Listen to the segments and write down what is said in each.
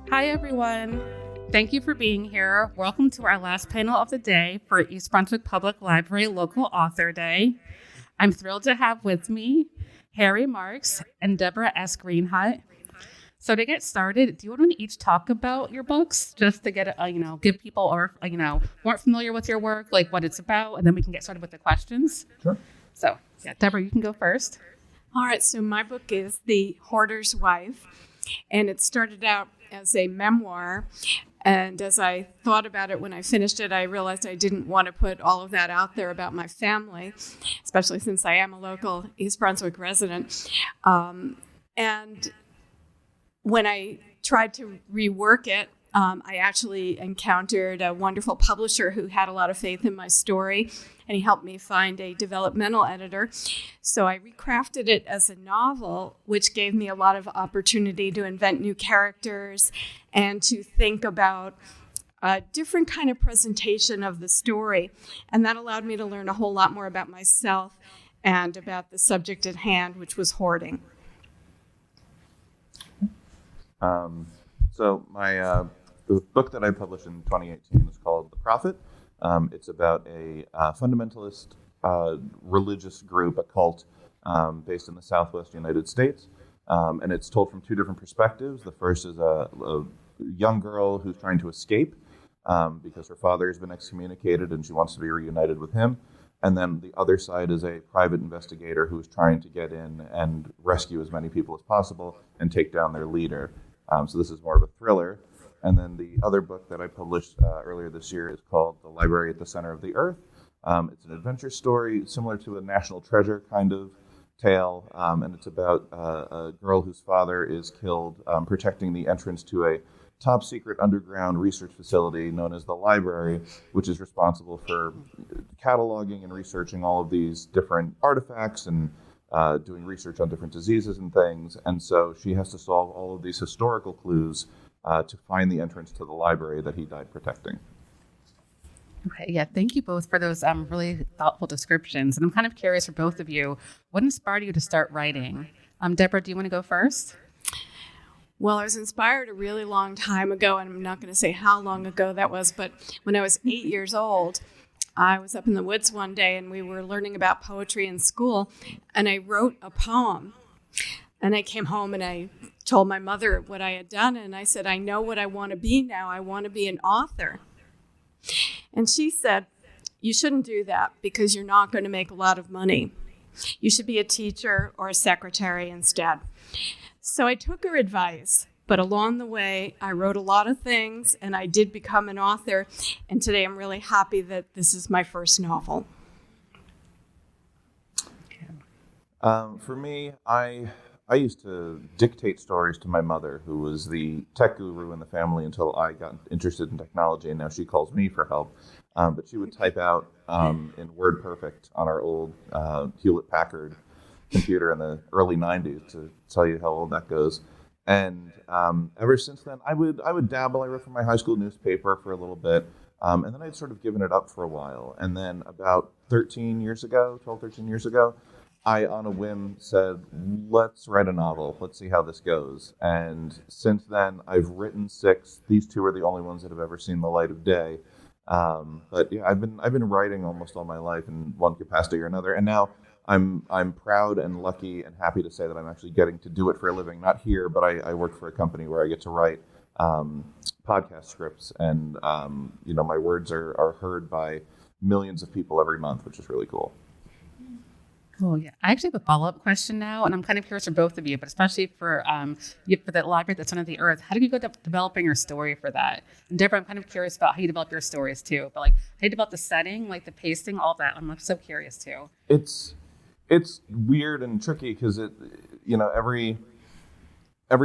Hi, everyone. Thank you for being here. Welcome to our last panel of the day for East Brunswick Public Library Local Author Day. I'm thrilled to have with me Harry Marks and Deborah S. Greenhut. So to get started, do you want to each talk about your books just to get, give people or, who aren't familiar with your work, like what it's about, and then we can get started with the questions? Sure. So, Deborah, you can go first. All right, so my book is The Hoarder's Wife, and it started out as a memoir. And as I thought about it when I finished it, I realized I didn't want to put all of that out there about my family, especially since I am a local East Brunswick resident. And when I tried to rework it, I actually encountered a wonderful publisher who had a lot of faith in my story, and he helped me find a developmental editor. So I recrafted it as a novel, which gave me a lot of opportunity to invent new characters and to think about a different kind of presentation of the story. And that allowed me to learn a whole lot more about myself and about the subject at hand, which was hoarding. So the book that I published in 2018 is called The Prophet. It's about a fundamentalist religious group, a cult, based in the Southwest United States. And it's told from two different perspectives. The first is a young girl who's trying to escape because her father has been excommunicated and she wants to be reunited with him. And then the other side is a private investigator who's trying to get in and rescue as many people as possible and take down their leader. So this is more of a thriller. And then the other book that I published earlier this year is called The Library at the Center of the Earth. It's an adventure story similar to a National Treasure kind of tale, and it's about a girl whose father is killed protecting the entrance to a top secret underground research facility known as the library, which is responsible for cataloging and researching all of these different artifacts and doing research on different diseases and things. And so she has to solve all of these historical clues to find the entrance to the library that he died protecting. Okay, yeah, thank you both for those really thoughtful descriptions. And I'm kind of curious for both of you, what inspired you to start writing? Deborah, do you want to go first? Well, I was inspired a really long time ago, and I'm not going to say how long ago that was, but when I was 8 years old, I was up in the woods one day, and we were learning about poetry in school, and I wrote a poem. And I came home and I told my mother what I had done, and I said, I know what I want to be now. I want to be an author. And she said, you shouldn't do that because you're not going to make a lot of money. You should be a teacher or a secretary instead. So I took her advice, but along the way, I wrote a lot of things, and I did become an author. And today I'm really happy that this is my first novel. For me, I used to dictate stories to my mother, who was the tech guru in the family until I got interested in technology, and now she calls me for help. But she would type out in WordPerfect on our old Hewlett-Packard computer in the early 90s, to tell you how old that goes. And ever since then, I would dabble. I wrote for my high school newspaper for a little bit, and then I'd sort of given it up for a while. And then about 12, 13 years ago, I, on a whim, said, let's write a novel. Let's see how this goes. And since then, I've written 6. These 2 are the only ones that have ever seen the light of day. But yeah, I've been writing almost all my life in one capacity or another. And now I'm proud and lucky and happy to say that I'm actually getting to do it for a living. Not here, but I work for a company where I get to write podcast scripts. And, my words are heard by millions of people every month, which is really cool. Cool. Yeah, I actually have a follow-up question now, and I'm kind of curious for both of you, but especially for the library at the Center of the Earth. How did you go developing your story for that? And Deborah, I'm kind of curious about how you develop your stories too. But how you develop the setting, the pacing, all that. I'm so curious too. It's weird and tricky because every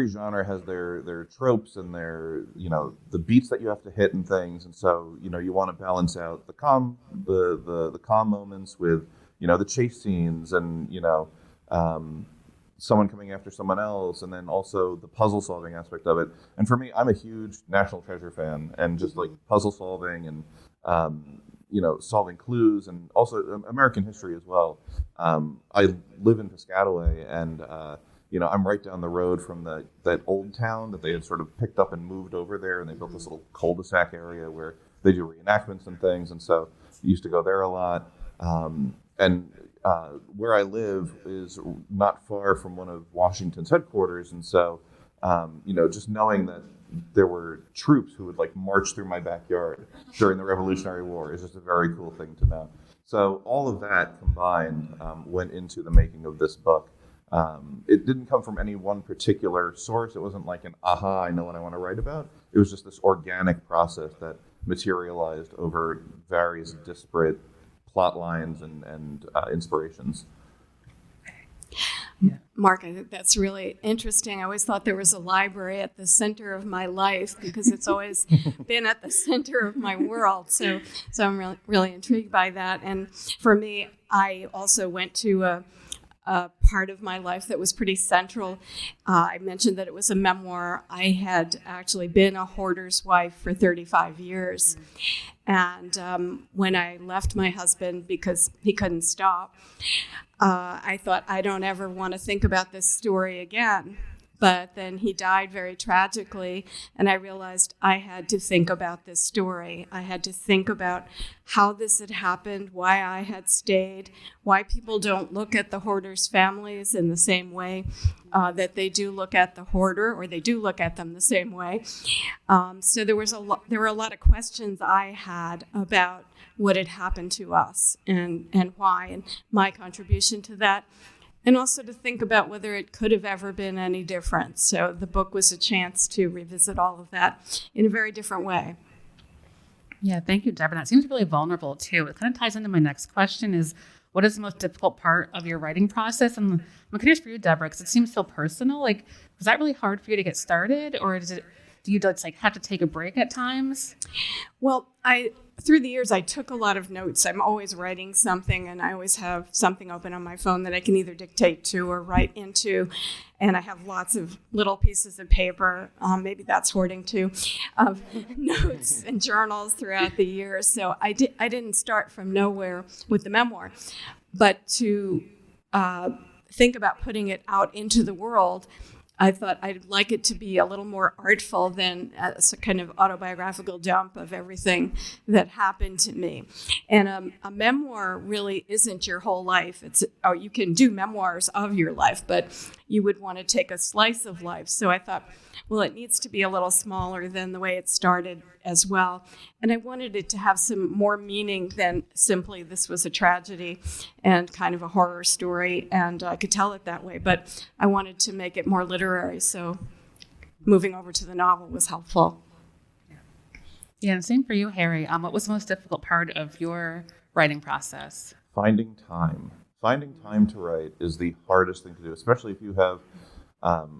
genre has their tropes and their the beats that you have to hit and things, and so you want to balance out the calm moments with the chase scenes and, someone coming after someone else, and then also the puzzle solving aspect of it. And for me, I'm a huge National Treasure fan, and just puzzle solving and, solving clues, and also American history as well. I live in Piscataway, and I'm right down the road from that old town that they had sort of picked up and moved over there, and they built this little cul-de-sac area where they do reenactments and things, and so I used to go there a lot. And where I live is not far from one of Washington's headquarters, and so just knowing that there were troops who would like march through my backyard during the Revolutionary War is just a very cool thing to know. So all of that combined went into the making of this book. It didn't come from any one particular source. It wasn't like an aha, I know what I want to write about. It was just this organic process that materialized over various disparate plot lines and inspirations. Yeah. Mark, I think that's really interesting. I always thought there was a library at the center of my life because it's always been at the center of my world. So I'm really, really intrigued by that. And for me, I also went to a part of my life that was pretty central. I mentioned that it was a memoir. I had actually been a hoarder's wife for 35 years. And when I left my husband because he couldn't stop, I thought, I don't ever want to think about this story again. But then he died very tragically, and I realized I had to think about this story. I had to think about how this had happened, why I had stayed, why people don't look at the hoarders' families in the same way that they do look at the hoarder, or they do look at them the same way. So there were a lot of questions I had about what had happened to us and why, and my contribution to that. And also to think about whether it could have ever been any different. So the book was a chance to revisit all of that in a very different way. Yeah, thank you, Deborah. That seems really vulnerable, too. It kind of ties into my next question is, what is the most difficult part of your writing process? And I'm curious for you, Deborah, because it seems so personal. Like, was that really hard for you to get started? Or do you just have to take a break at times? Well, through the years, I took a lot of notes. I'm always writing something, and I always have something open on my phone that I can either dictate to or write into. And I have lots of little pieces of paper, maybe that's hoarding too, of notes and journals throughout the years. So I didn't start from nowhere with the memoir, but to think about putting it out into the world, I thought I'd like it to be a little more artful than a kind of autobiographical dump of everything that happened to me. And a memoir really isn't your whole life. You can do memoirs of your life, but you would want to take a slice of life. So I thought, well, it needs to be a little smaller than the way it started as well. And I wanted it to have some more meaning than simply this was a tragedy and kind of a horror story, and I could tell it that way. But I wanted to make it more literary, so moving over to the novel was helpful. Yeah, and same for you, Harry. What was the most difficult part of your writing process? Finding time. Finding time to write is the hardest thing to do, especially if you have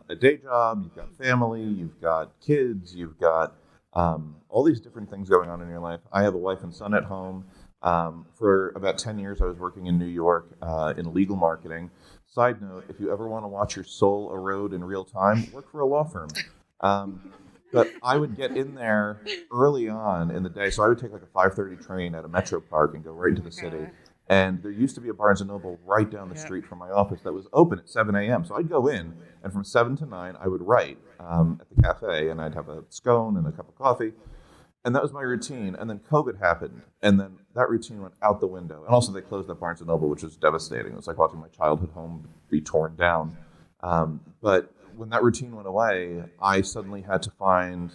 a day job, you've got family, you've got kids, you've got all these different things going on in your life. I have a wife and son at home. For about 10 years, I was working in New York in legal marketing. Side note, if you ever want to watch your soul erode in real time, work for a law firm. But I would get in there early on in the day. So I would take like a 5:30 train at a Metro Park and go right into the city. And there used to be a Barnes & Noble right down the street from my office that was open at 7 a.m. So I'd go in, and from 7 to 9, I would write at the cafe, and I'd have a scone and a cup of coffee. And that was my routine. And then COVID happened, and then that routine went out the window. And also they closed up Barnes & Noble, which was devastating. It was like watching my childhood home be torn down. But when that routine went away, I suddenly had to find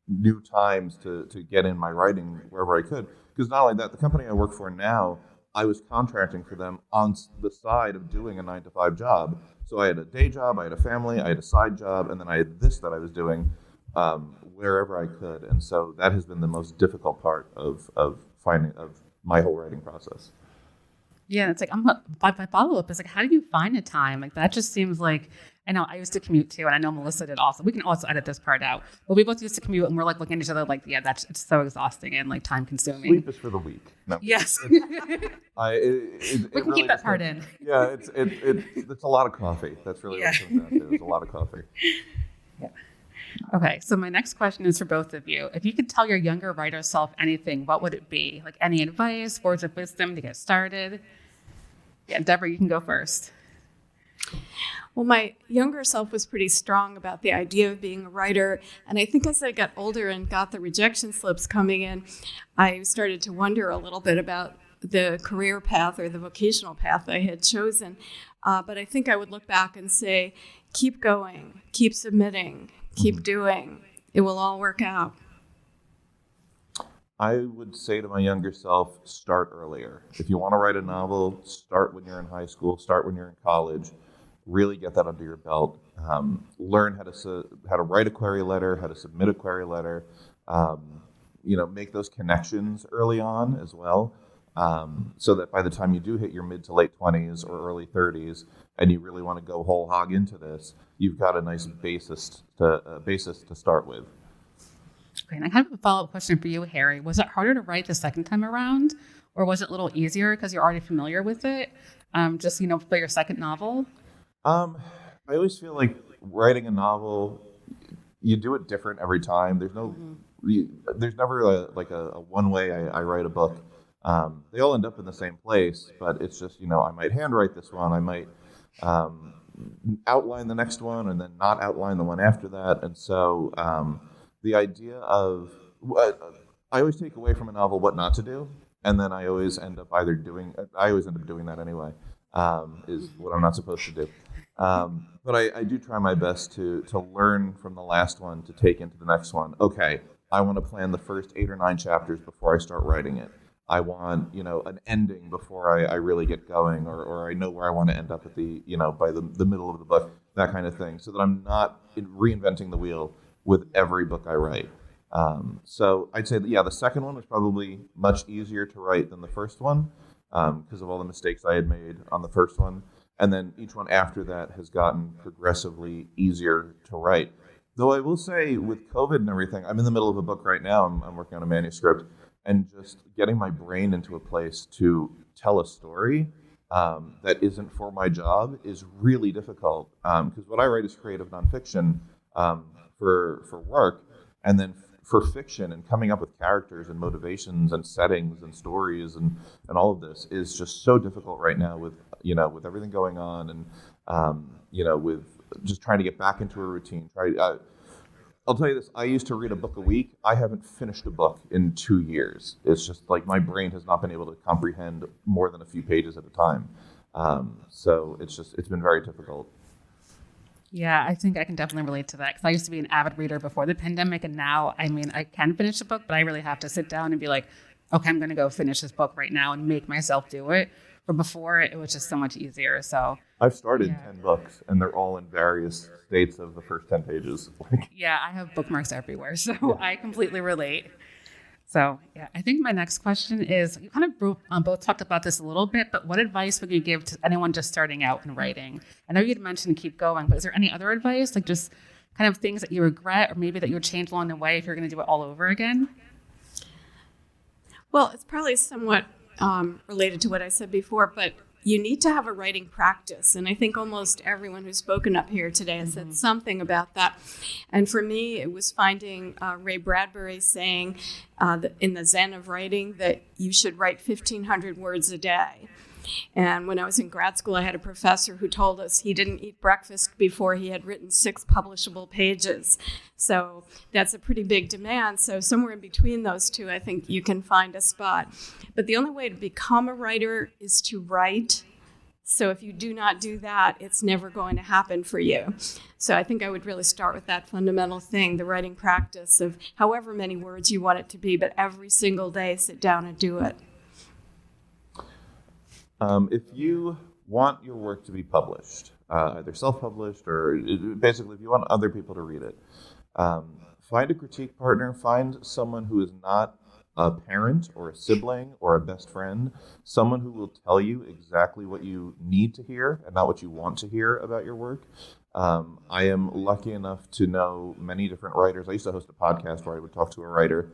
new times to get in my writing wherever I could. Because not only that, the company I work for now, I was contracting for them on the side of doing a 9-to-5 job. So I had a day job, I had a family, I had a side job, and then I had this that I was doing wherever I could. And so that has been the most difficult part of my whole writing process. Yeah, it's like my follow-up is like, how do you find a time? Like, that just seems like, I know I used to commute too, and I know Melissa did also. We can also edit this part out. But we both used to commute, and we're like looking at each other like, yeah, it's so exhausting and like time consuming. Sleep is for the weak. No. Yes. We can really keep that part in. Yeah, it's a lot of coffee. That's really what it comes down to. It's a lot of coffee. Yeah. Okay, so my next question is for both of you. If you could tell your younger writer self anything, what would it be? Like any advice, words of wisdom to get started? Yeah, Deborah, you can go first. Well, my younger self was pretty strong about the idea of being a writer. And I think as I got older and got the rejection slips coming in, I started to wonder a little bit about the career path or the vocational path I had chosen. But I think I would look back and say, keep going, keep submitting, keep doing. It will all work out. I would say to my younger self, start earlier. If you want to write a novel, start when you're in high school, start when you're in college. Really get that under your belt. Learn how to write a query letter, how to submit a query letter. Make those connections early on as well, so that by the time you do hit your mid to late 20s or early 30s, and you really want to go whole hog into this, you've got a nice basis to start with. Okay, and I have a follow-up question for you, Harry. Was it harder to write the second time around, or was it a little easier because you're already familiar with it? For your second novel? I always feel like writing a novel, you do it different every time. There's never a one way I write a book. They all end up in the same place, but it's just, I might handwrite this one, I might outline the next one, and then not outline the one after that. And so the idea of, I always take away from a novel what not to do, and then I always end up doing that anyway, is what I'm not supposed to do. But I do try my best to learn from the last one to take into the next one. Okay, I want to plan the first 8 or 9 chapters before I start writing it. I want, an ending before I really get going, or I know where I want to end up at by the middle of the book, that kind of thing, so that I'm not reinventing the wheel with every book I write. So I'd say that, the second one was probably much easier to write than the first one, because of all the mistakes I had made on the first one. And then each one after that has gotten progressively easier to write. Though I will say, with COVID and everything, I'm in the middle of a book right now. I'm working on a manuscript, and just getting my brain into a place to tell a story that isn't for my job is really difficult. Because what I write is creative nonfiction for work, and then for fiction, and coming up with characters and motivations and settings and stories and all of this is just so difficult right now with everything going on, and with just trying to get back into a routine. I'll tell you this, I used to read a book a week. I haven't finished a book in 2 years. It's just like my brain has not been able to comprehend more than a few pages at a time. So it's been very difficult. Yeah, I think I can definitely relate to that, because I used to be an avid reader before the pandemic, and now, I can finish a book, but I really have to sit down and be like, okay, I'm going to go finish this book right now and make myself do it. But before, it was just so much easier. So I've started 10 books, and they're all in various states of the first 10 pages. Yeah, I have bookmarks everywhere, so I completely relate. So, I think my next question is, you kind of both talked about this a little bit, but what advice would you give to anyone just starting out in writing? I know you'd mentioned keep going, but is there any other advice, like just kind of things that you regret, or maybe that you would change along the way if you're going to do it all over again? Well, it's probably somewhat related to what I said before, but you need to have a writing practice. And I think almost everyone who's spoken up here today has said something about that. And for me, it was finding Ray Bradbury saying in the Zen of writing that you should write 1,500 words a day. And when I was in grad school, I had a professor who told us he didn't eat breakfast before he had written 6 publishable pages. So that's a pretty big demand. So somewhere in between those two, I think you can find a spot. But the only way to become a writer is to write. So if you do not do that, it's never going to happen for you. So I think I would really start with that fundamental thing, the writing practice of however many words you want it to be, but every single day sit down and do it. If you want your work to be published, either self-published or basically if you want other people to read it, find a critique partner, find someone who is not a parent or a sibling or a best friend, someone who will tell you exactly what you need to hear and not what you want to hear about your work. I am lucky enough to know many different writers. I used to host a podcast where I would talk to a writer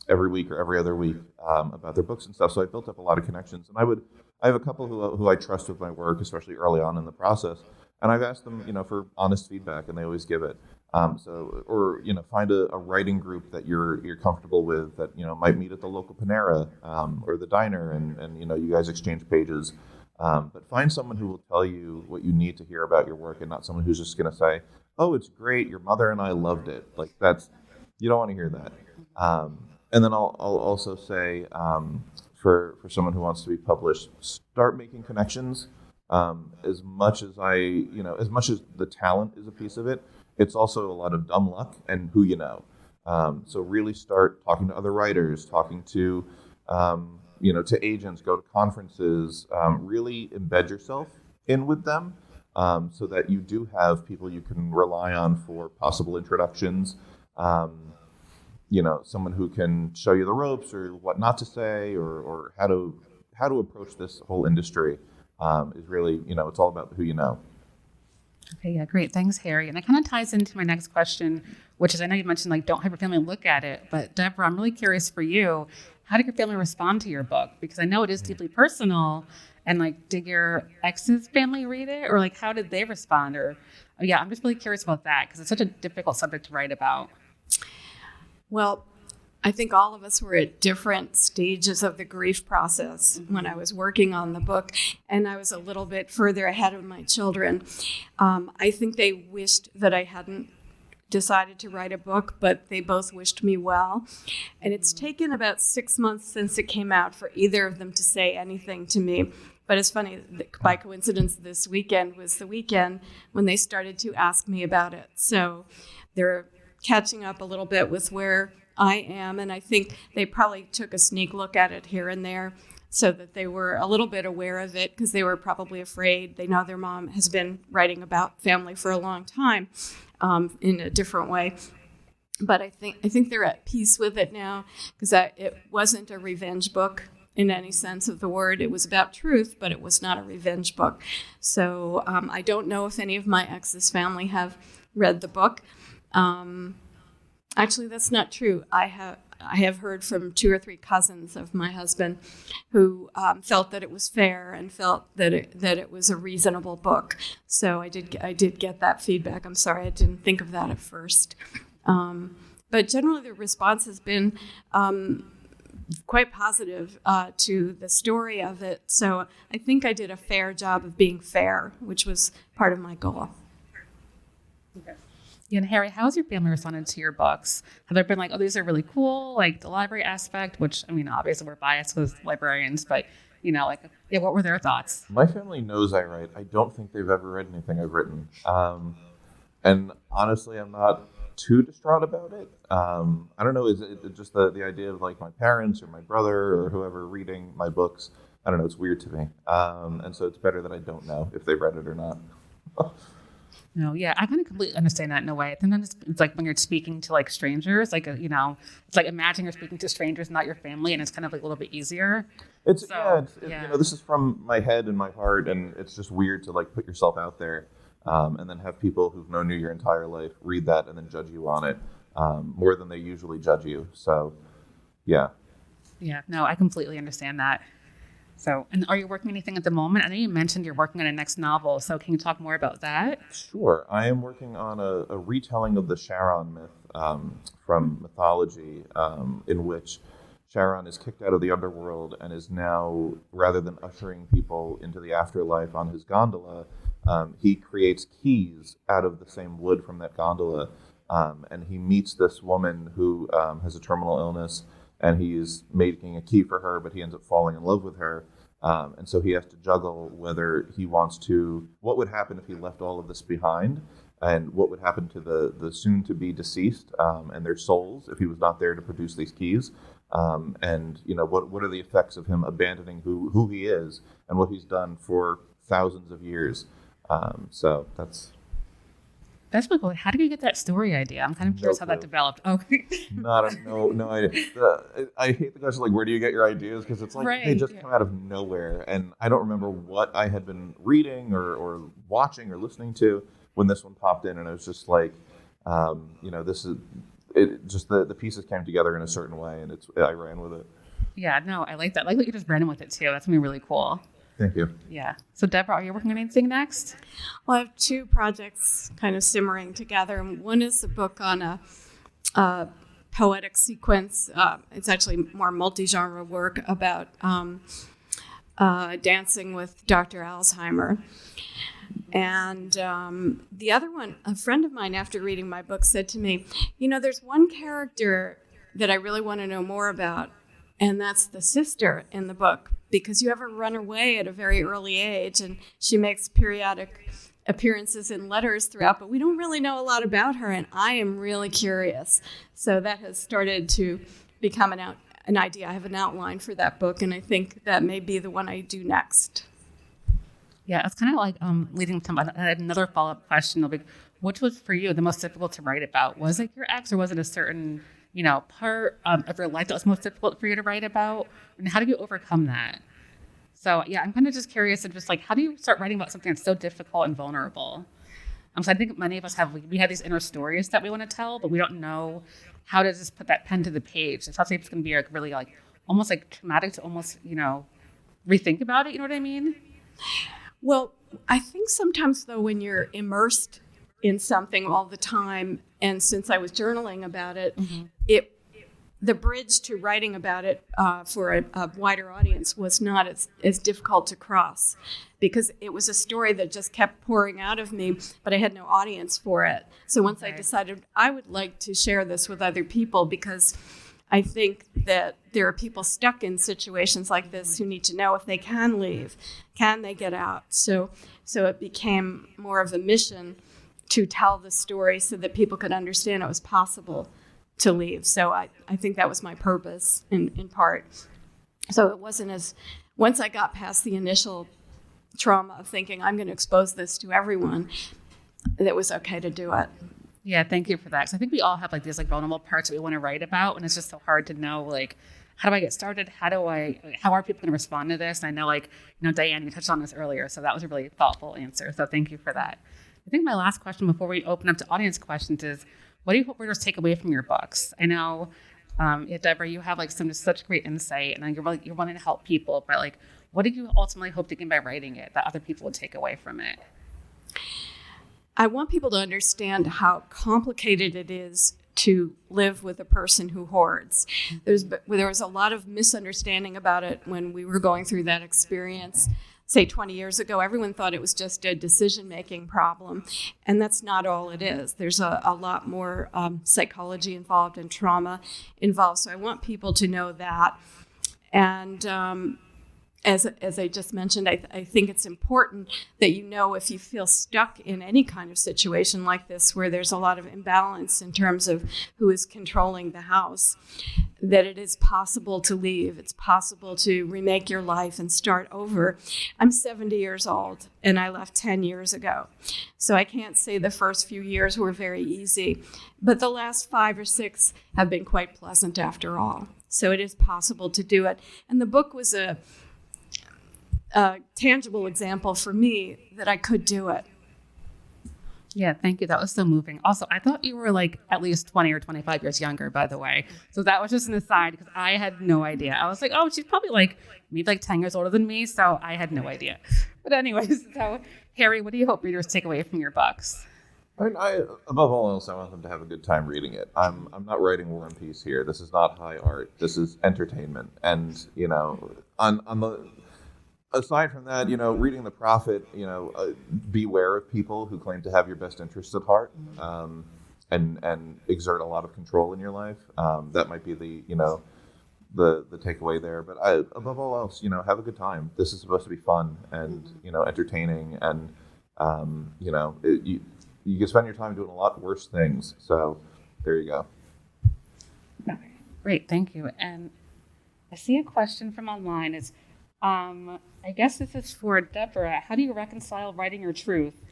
every week or every other week about their books and stuff. So I built up a lot of connections, and I have a couple who I trust with my work, especially early on in the process. And I've asked them, for honest feedback, and they always give it. Find a writing group that you're comfortable with that might meet at the local Panera or the diner, and you guys exchange pages. But find someone who will tell you what you need to hear about your work, and not someone who's just going to say, "Oh, it's great. Your mother and I loved it." Like you don't want to hear that. And then I'll also say, for someone who wants to be published, start making connections. As much as as much as the talent is a piece of it, it's also a lot of dumb luck and who you know. So really start talking to other writers, talking to to agents, go to conferences, really embed yourself in with them, so that you do have people you can rely on for possible introductions. Someone who can show you the ropes or what not to say, or how to approach this whole industry, is really, it's all about who you know. Okay, yeah, great. Thanks, Harry. And that kind of ties into my next question, which is, I know you mentioned, don't have your family look at it, but Deborah, I'm really curious for you, how did your family respond to your book? Because I know it is deeply personal, and did your ex's family read it, or how did they respond? Or, yeah, I'm just really curious about that, because it's such a difficult subject to write about. Well, I think all of us were at different stages of the grief process when I was working on the book, and I was a little bit further ahead of my children. I think they wished that I hadn't decided to write a book, but they both wished me well. And it's taken about 6 months since it came out for either of them to say anything to me. But it's funny, by coincidence, this weekend was the weekend when they started to ask me about it. So they're catching up a little bit with where I am, and I think they probably took a sneak look at it here and there so that they were a little bit aware of it, because they were probably afraid. They know their mom has been writing about family for a long time, in a different way. But I think they're at peace with it now, because it wasn't a revenge book in any sense of the word. It was about truth, but it was not a revenge book. So I don't know if any of my ex's family have read the book. Actually, that's not true. I have heard from 2 or 3 cousins of my husband who felt that it was fair and felt that it was a reasonable book. So I did get that feedback. I'm sorry I didn't think of that at first. But generally, the response has been quite positive to the story of it. So I think I did a fair job of being fair, which was part of my goal. Okay. And Harry, how has your family responded to your books? Have there been oh, these are really cool, the library aspect, which, obviously we're biased as librarians, but, what were their thoughts? My family knows I write. I don't think they've ever read anything I've written. And honestly, I'm not too distraught about it. I don't know, is it just the idea of my parents or my brother or whoever reading my books? I don't know, it's weird to me. And so it's better that I don't know if they've read it or not. No, yeah, I kind of completely understand that in a way. Sometimes it's when you're speaking to strangers, it's imagine you're speaking to strangers, not your family, and it's kind of a little bit easier. It's this is from my head and my heart, and it's just weird to put yourself out there, and then have people who've known you your entire life read that and then judge you on it, more than they usually judge you. So, yeah. Yeah, no, I completely understand that. So, and are you working on anything at the moment? I know you mentioned you're working on a next novel, so can you talk more about that? Sure. I am working on a retelling of the Charon myth from mythology, in which Charon is kicked out of the underworld and is now, rather than ushering people into the afterlife on his gondola, he creates keys out of the same wood from that gondola, and he meets this woman who has a terminal illness, and he's making a key for her, but he ends up falling in love with her. And so he has to juggle whether he wants to, what would happen if he left all of this behind, and what would happen to the soon-to-be deceased and their souls if he was not there to produce these keys. And, what are the effects of him abandoning who he is and what he's done for thousands of years. So that's really cool. How did you get that story idea? I'm kind of curious how that developed. Okay. No idea. I hate the question, where do you get your ideas? Because it's they just come out of nowhere. And I don't remember what I had been reading or watching or listening to when this one popped in. And it was just this is, it just the pieces came together in a certain way, and I ran with it. Yeah, no, I like that. I like that you just ran with it too. That's going to be really cool. Thank you. Yeah. So, Deborah, are you working on anything next? Well, I have 2 projects kind of simmering together. One is a book on a poetic sequence. It's actually more multi-genre work about Dancing with Dr. Alzheimer. And the other one, a friend of mine, after reading my book, said to me, there's one character that I really want to know more about, and that's the sister in the book, because you have her run away at a very early age, and she makes periodic appearances in letters throughout, but we don't really know a lot about her, and I am really curious. So that has started to become an idea. I have an outline for that book, and I think that may be the one I do next. Yeah, it's kind of like leading to another follow-up question. Like, which was for you the most difficult to write about? Was it your ex, or was it a certain part of your life that was most difficult for you to write about? And how do you overcome that? So yeah, I'm kind of just curious of just like, how do you start writing about something that's so difficult and vulnerable? So I think many of us have these inner stories that we want to tell, but we don't know how to just put that pen to the page. It sounds like it's going to be like really like almost like traumatic to almost rethink about it. You know what I mean? Well, I think sometimes though, when you're immersed in something all the time, and since I was journaling about it, the bridge to writing about it for a wider audience was not as difficult to cross, because it was a story that just kept pouring out of me, but I had no audience for it. So once I decided I would like to share this with other people, because I think that there are people stuck in situations like this who need to know if they can leave, can they get out? So it became more of a mission to tell the story so that people could understand it was possible to leave. So I think that was my purpose in part. So it wasn't once I got past the initial trauma of thinking I'm going to expose this to everyone, it was okay to do it. Yeah, thank you for that. So I think we all have like these like vulnerable parts that we want to write about, and it's just so hard to know like, how do I get started? How are people going to respond to this? And I know Diane, you touched on this earlier, so that was a really thoughtful answer. So thank you for that. I think my last question before we open up to audience questions is, what do you hope readers take away from your books? I know, Deborah, you have like such great insight, and you're wanting to help people. But like, what did you ultimately hope to gain by writing it that other people would take away from it? I want people to understand how complicated it is to live with a person who hoards. There was a lot of misunderstanding about it when we were going through that experience. Say 20 years ago, everyone thought it was just a decision-making problem, and that's not all it is. There's a lot more psychology involved and trauma involved, so I want people to know that. And as I just mentioned, I think it's important that if you feel stuck in any kind of situation like this, where there's a lot of imbalance in terms of who is controlling the house, that it is possible to leave. It's possible to remake your life and start over. I'm 70 years old, and I left 10 years ago. So I can't say the first few years were very easy, but the last 5 or 6 have been quite pleasant after all. So it is possible to do it. And the book was a tangible example for me that I could do it. Yeah, thank you. That was so moving. Also, I thought you were like at least 20 or 25 years younger, by the way. So that was just an aside, because I had no idea. I was like, oh, she's probably maybe 10 years older than me. So I had no idea. But anyways, so Harry, what do you hope readers take away from your books? I above all else, I want them to have a good time reading it. I'm not writing War and Peace here. This is not high art. This is entertainment. And, aside from that, reading The Prophet, beware of people who claim to have your best interests at heart, and exert a lot of control in your life. That might be the takeaway there. But above all else, have a good time. This is supposed to be fun and, entertaining, and, you can spend your time doing a lot worse things. So there you go. Okay. Great. Thank you. And I see a question from online. It's, I guess this is for Deborah. How do you reconcile writing your truth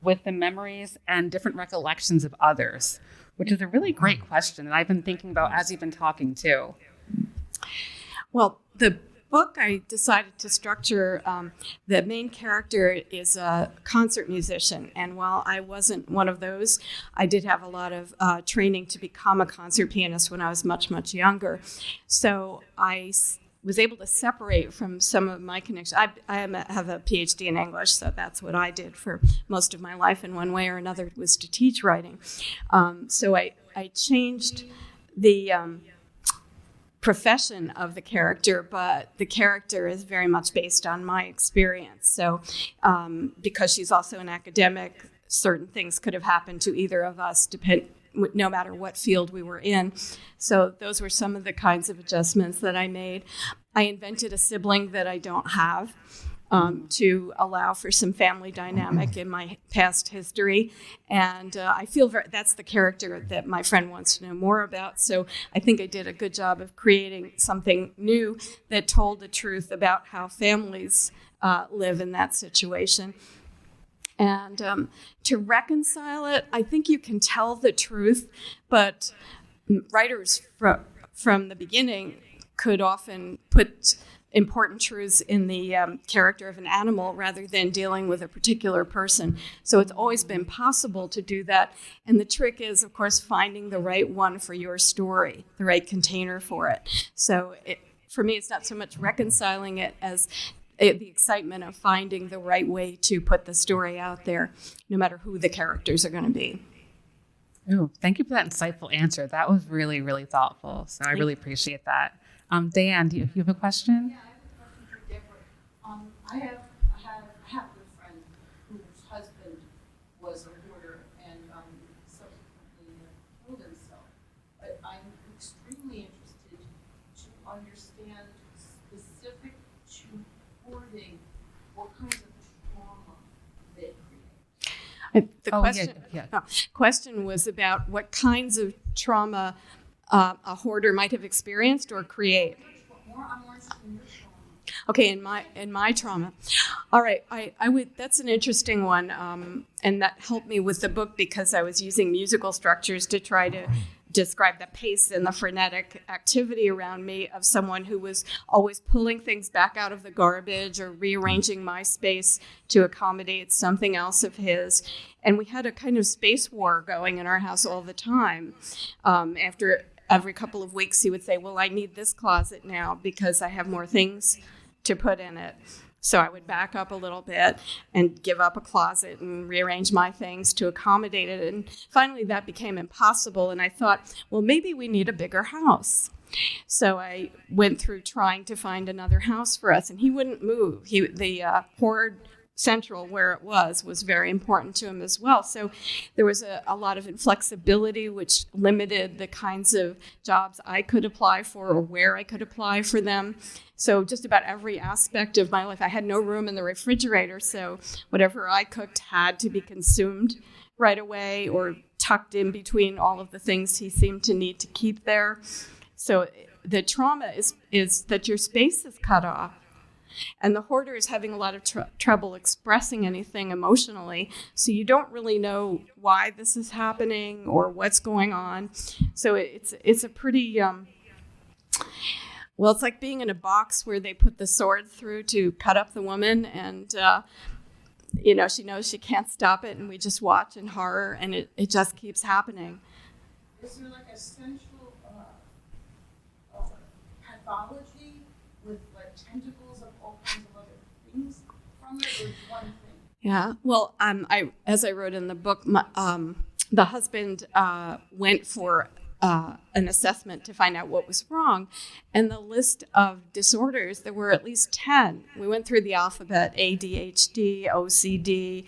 with the memories and different recollections of others? Which is a really great question that I've been thinking about as you've been talking too. Well, the book I decided to structure, the main character is a concert musician. And while I wasn't one of those, I did have a lot of training to become a concert pianist when I was much, much younger. So I was able to separate from some of my connections. I have a PhD in English, so that's what I did for most of my life in one way or another, was to teach writing. So I changed the profession of the character, but the character is very much based on my experience. So because she's also an academic, certain things could have happened to either of us, no matter what field we were in. So those were some of the kinds of adjustments that I made. I invented a sibling that I don't have, to allow for some family dynamic in my past history. And I feel that's the character that my friend wants to know more about. So I think I did a good job of creating something new that told the truth about how families live in that situation. And to reconcile it, I think you can tell the truth, but writers from the beginning could often put important truths in the character of an animal rather than dealing with a particular person. So it's always been possible to do that. And the trick is, of course, finding the right one for your story, the right container for it. So for me, it's not so much reconciling it as the excitement of finding the right way to put the story out there, no matter who the characters are going to be. Oh, thank you for that insightful answer. That was really, really thoughtful. So I really appreciate that. Diane, do you have a question? Yeah, I have a question for Deborah. I have a friend whose husband was a hoarder and subsequently killed himself. But I'm extremely interested to understand specific to hoarding what kinds of trauma they create. Question was about what kinds of trauma a hoarder might have experienced or create. I'm more interested in your trauma. Okay, in my trauma. All right, I would. That's an interesting one, and that helped me with the book because I was using musical structures to try to describe the pace and the frenetic activity around me of someone who was always pulling things back out of the garbage or rearranging my space to accommodate something else of his. And we had a kind of space war going in our house all the time. After every couple of weeks, he would say, well, I need this closet now because I have more things to put in it. So I would back up a little bit and give up a closet and rearrange my things to accommodate it. And finally, that became impossible. And I thought, well, maybe we need a bigger house. So I went through trying to find another house for us, and he wouldn't move. The hoard central where it was very important to him as well. So there was a lot of inflexibility, which limited the kinds of jobs I could apply for or where I could apply for them. So just about every aspect of my life, I had no room in the refrigerator, so whatever I cooked had to be consumed right away or tucked in between all of the things he seemed to need to keep there. So the trauma is that your space is cut off. And the hoarder is having a lot of trouble expressing anything emotionally, so you don't really know why this is happening or what's going on. So it's a pretty well, it's like being in a box where they put the sword through to cut up the woman, and she knows she can't stop it, and we just watch in horror, and it just keeps happening. Is there like a central pathology with like tentacles of all kinds of other things from it, or one thing? Yeah. Well, as I wrote in the book, the husband went for an assessment to find out what was wrong, and the list of disorders, there were at least 10. We went through the alphabet: ADHD, OCD,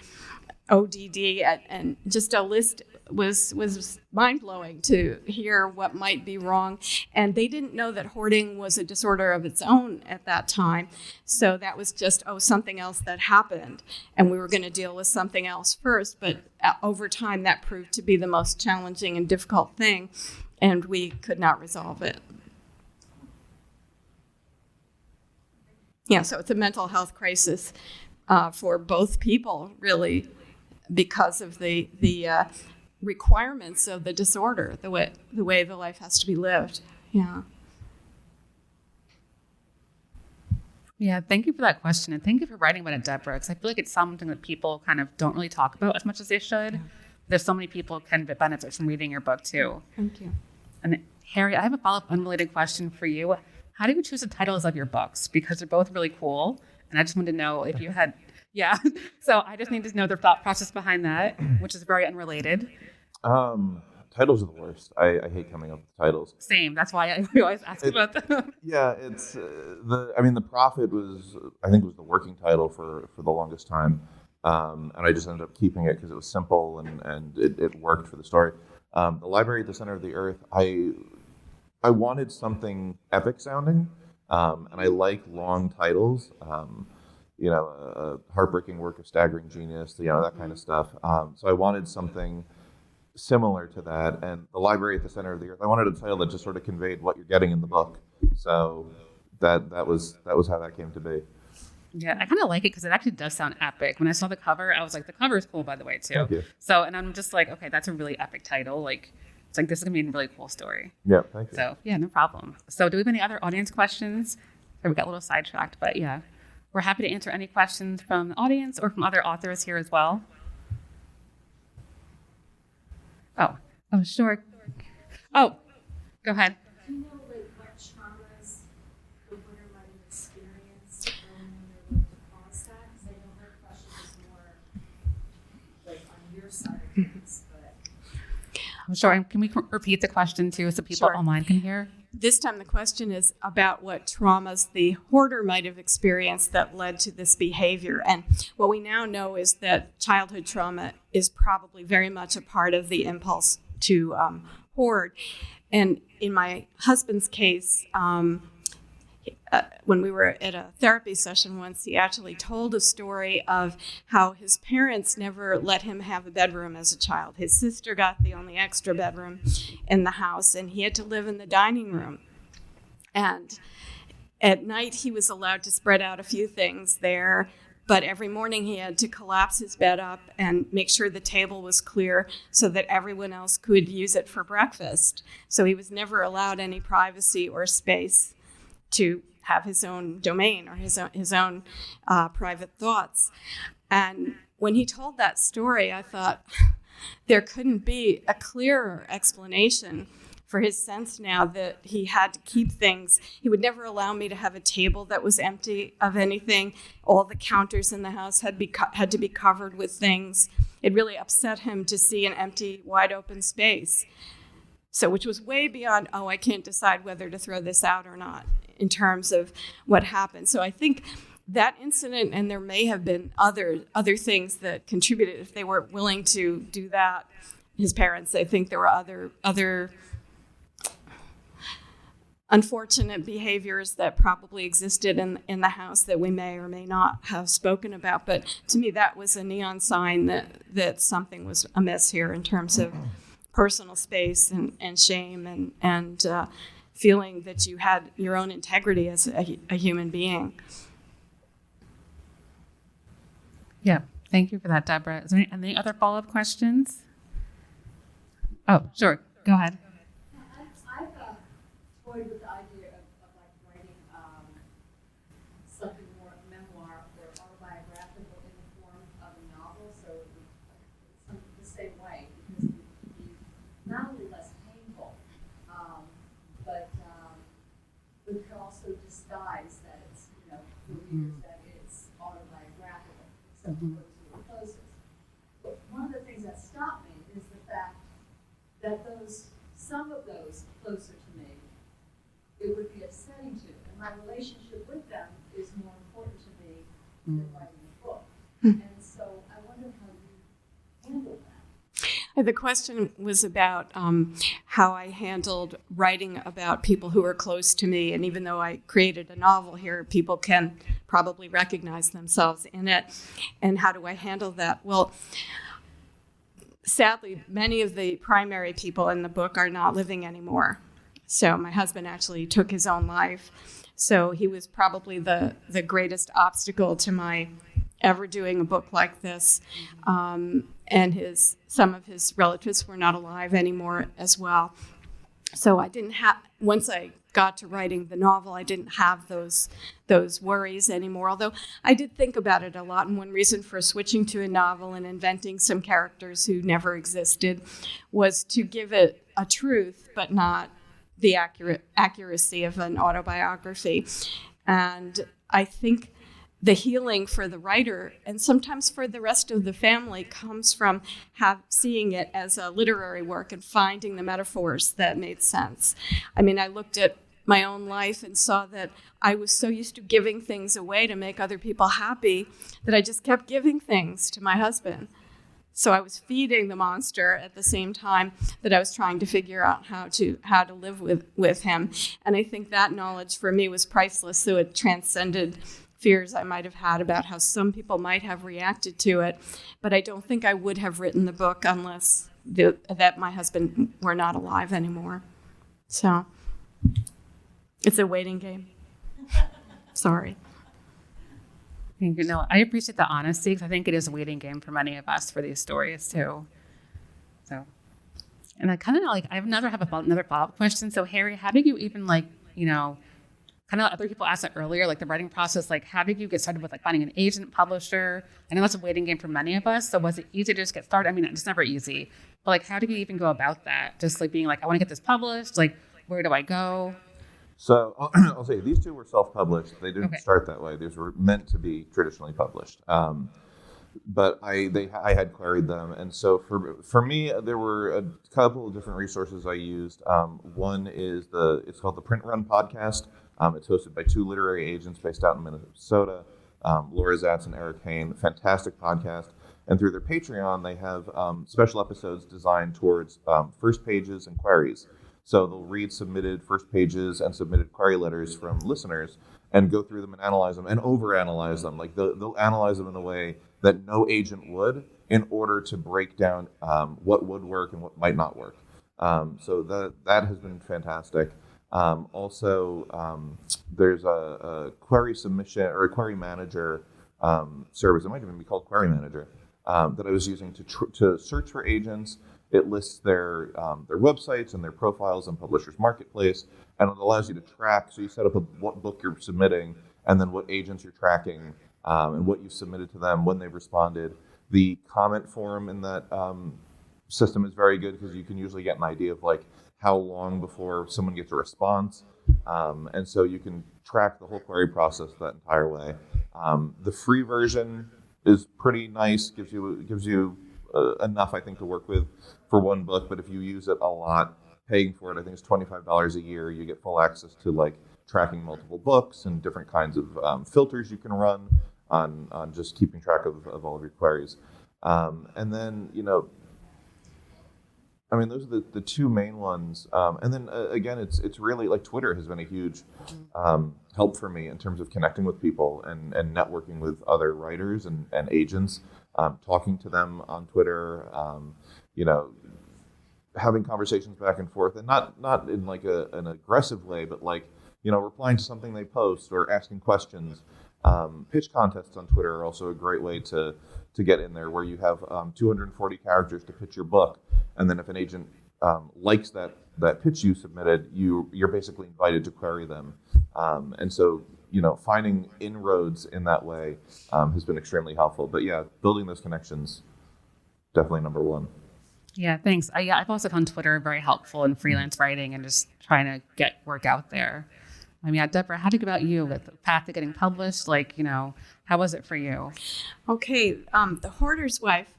ODD, and just a list was mind-blowing to hear what might be wrong. And they didn't know that hoarding was a disorder of its own at that time. So that was just, something else that happened. And we were going to deal with something else first. But over time, that proved to be the most challenging and difficult thing. And we could not resolve it. Yeah, so it's a mental health crisis for both people, really, because of the requirements of the disorder, the way the life has to be lived. Yeah. Yeah, thank you for that question, and thank you for writing about it, Deborah, because I feel like it's something that people kind of don't really talk about as much as they should. Yeah. There's so many people who can benefit from reading your book, too. Thank you. And Harry, I have a follow-up unrelated question for you. How do you choose the titles of your books? Because they're both really cool, and I just wanted to know if you had... Yeah, so I just need to know the thought process behind that, which is very unrelated. titles are the worst. I hate coming up with titles. Same. That's why I always ask about them. Yeah, it's the Prophet was, I think, was the working title for the longest time, and I just ended up keeping it because it was simple and it worked for the story. The Library at the Center of the Earth, I wanted something epic sounding, and I like long titles. A heartbreaking work of staggering genius, that kind of stuff. So I wanted something similar to that, and the Library at the Center of the Earth, I wanted a title that just sort of conveyed what you're getting in the book. So that was how that came to be. Yeah, I kind of like it because it actually does sound epic. When I saw the cover, I was like, the cover is cool, by the way, too. Thank you. So, and I'm just like, okay, that's a really epic title. Like, it's like, this is going to be a really cool story. Yeah, thank you. So, yeah, no problem. So, do we have any other audience questions? So we got a little sidetracked, but yeah. We're happy to answer any questions from the audience or from other authors here as well. Oh, sure. Oh, go ahead. Do you know what traumas the reader might have experienced when they were to cause that? Because I know her question is more on your side of things, but I'm sorry. Can we repeat the question too so people Sure. online can hear? This time the question is about what traumas the hoarder might have experienced that led to this behavior. And what we now know is that childhood trauma is probably very much a part of the impulse to hoard. And in my husband's case, when we were at a therapy session once, he actually told a story of how his parents never let him have a bedroom as a child. His sister got the only extra bedroom in the house, and he had to live in the dining room. And at night, he was allowed to spread out a few things there, but every morning he had to collapse his bed up and make sure the table was clear so that everyone else could use it for breakfast. So he was never allowed any privacy or space to have his own domain or his own private thoughts. And when he told that story, I thought there couldn't be a clearer explanation for his sense now that he had to keep things. He would never allow me to have a table that was empty of anything. All the counters in the house had to be covered with things. It really upset him to see an empty, wide open space. So, which was way beyond, I can't decide whether to throw this out or not, in terms of what happened. So I think that incident, and there may have been other things that contributed. If they were willing to do that, his parents, I think there were other unfortunate behaviors that probably existed in the house that we may or may not have spoken about. But to me, that was a neon sign that something was amiss here in terms of personal space and shame and feeling that you had your own integrity as a human being. Yeah, thank you for that, Deborah. Is there any other follow-up questions? Oh, sure. Go ahead. I've toyed with the idea of writing something more memoir or autobiographical in the form of a novel, so it would the same way, because it would be not only less painful, but we could also disguise that it's, for readers that it's autobiographical, except for those who are closest. But one of the things that stopped me is the fact that some of those closer to me, it would be upsetting to, and my relationship with them is more important to me than writing a book. And so I wonder how you handle that. The question was about how I handled writing about people who were close to me. And even though I created a novel here, people can probably recognize themselves in it. And how do I handle that? Well, sadly, many of the primary people in the book are not living anymore. So my husband actually took his own life. So he was probably the greatest obstacle to my ever doing a book like this. And some of his relatives were not alive anymore as well. So I didn't have, once I got to writing the novel, I didn't have those worries anymore, although I did think about it a lot. And one reason for switching to a novel and inventing some characters who never existed was to give it a truth, but not the accuracy of an autobiography. And I think the healing for the writer and sometimes for the rest of the family comes from seeing it as a literary work and finding the metaphors that made sense. I mean, I looked at my own life and saw that I was so used to giving things away to make other people happy that I just kept giving things to my husband. So I was feeding the monster at the same time that I was trying to figure out how to live with him. And I think that knowledge for me was priceless, so it transcended fears I might have had about how some people might have reacted to it. But I don't think I would have written the book unless that my husband were not alive anymore. So it's a waiting game. Sorry. You know, I appreciate the honesty because I think it is a waiting game for many of us for these stories too. So, and I kind of like I have another follow-up question. So, Harry, how did you even kind of other people asked that earlier, like the writing process, like how did you get started with like finding an agent, publisher? I know that's a waiting game for many of us. So, was it easy to just get started? I mean, it's never easy, but like how did you even go about that? Just like being like, I want to get this published. Like, where do I go? So I'll say these two were self-published. They didn't start that way. These were meant to be traditionally published. But I had queried them, and so for me, there were a couple of different resources I used. One is it's called the Print Run Podcast. It's hosted by two literary agents based out in Minnesota, Laura Zatz and Eric Hain. Fantastic podcast. And through their Patreon, they have special episodes designed towards first pages and queries. So they'll read submitted first pages and submitted query letters from listeners and go through them and analyze them and overanalyze them. Like they'll analyze them in a way that no agent would in order to break down what would work and what might not work. So that has been fantastic. Also, there's a query submission or a query manager service. It might even be called Query Manager that I was using to search for agents. It lists their websites and their profiles on Publishers Marketplace, and it allows you to track. So you set up what book you're submitting, and then what agents you're tracking, and what you've submitted to them, when they've responded. The comment forum in that system is very good because you can usually get an idea of like how long before someone gets a response, and so you can track the whole query process that entire way. The free version is pretty nice. Gives you enough, I think, to work with for one book, but if you use it a lot, paying for it, I think it's $25 a year. You get full access to like tracking multiple books and different kinds of filters you can run on just keeping track of all of your queries. And then, I mean, those are the two main ones. And then again, it's really like Twitter has been a huge help for me in terms of connecting with people and networking with other writers and agents. Talking to them on Twitter, having conversations back and forth, and not in like an aggressive way, but like, replying to something they post or asking questions. Pitch contests on Twitter are also a great way to get in there, where you have 240 characters to pitch your book, and then if an agent likes that pitch you submitted, you're basically invited to query them, and so. Finding inroads in that way has been extremely helpful. But yeah, building those connections, definitely number one. Yeah, thanks. I've also found Twitter very helpful in freelance writing and just trying to get work out there. Deborah, how did it go about you with the path to getting published? How was it for you? Okay, The Hoarder's Wife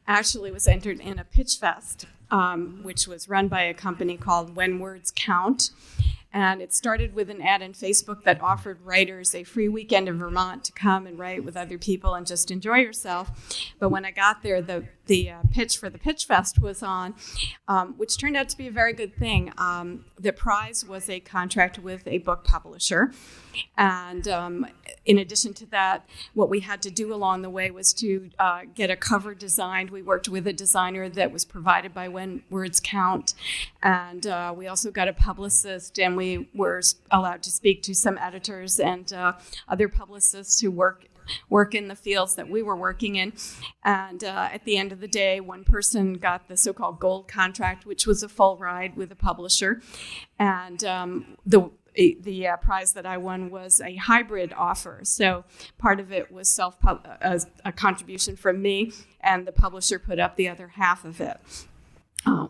actually was entered in a pitch fest, which was run by a company called When Words Count. And it started with an ad in Facebook that offered writers a free weekend in Vermont to come and write with other people and just enjoy yourself. But when I got there, the pitch for the Pitch Fest was on, which turned out to be a very good thing. The prize was a contract with a book publisher. And in addition to that, what we had to do along the way was to get a cover designed. We worked with a designer that was provided by When Words Count. And we also got a publicist, and we were allowed to speak to some editors and other publicists who work in the fields that we were working in. And at the end of the day, one person got the so-called gold contract, which was a full ride with a publisher. And the prize that I won was a hybrid offer. So part of it was a contribution from me, and the publisher put up the other half of it.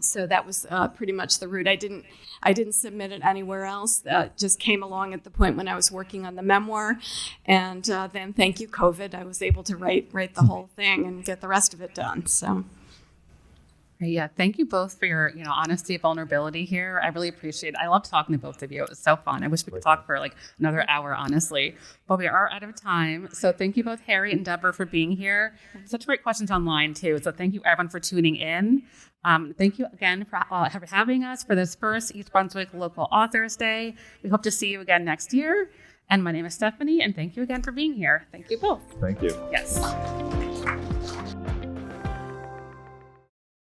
So that was pretty much the route. I didn't submit it anywhere else. Just came along at the point when I was working on the memoir, and then thank you COVID, I was able to write the whole thing and get the rest of it done. So. Yeah, thank you both for your honesty and vulnerability here. I really appreciate it. I love talking to both of you. It was so fun. I wish we could talk for like another hour, honestly. But we are out of time. So thank you both, Harry and Deborah, for being here. Such great questions online, too. So thank you, everyone, for tuning in. Thank you again for having us for this first East Brunswick Local Authors Day. We hope to see you again next year. And my name is Stephanie, and thank you again for being here. Thank you both. Thank you. Yes.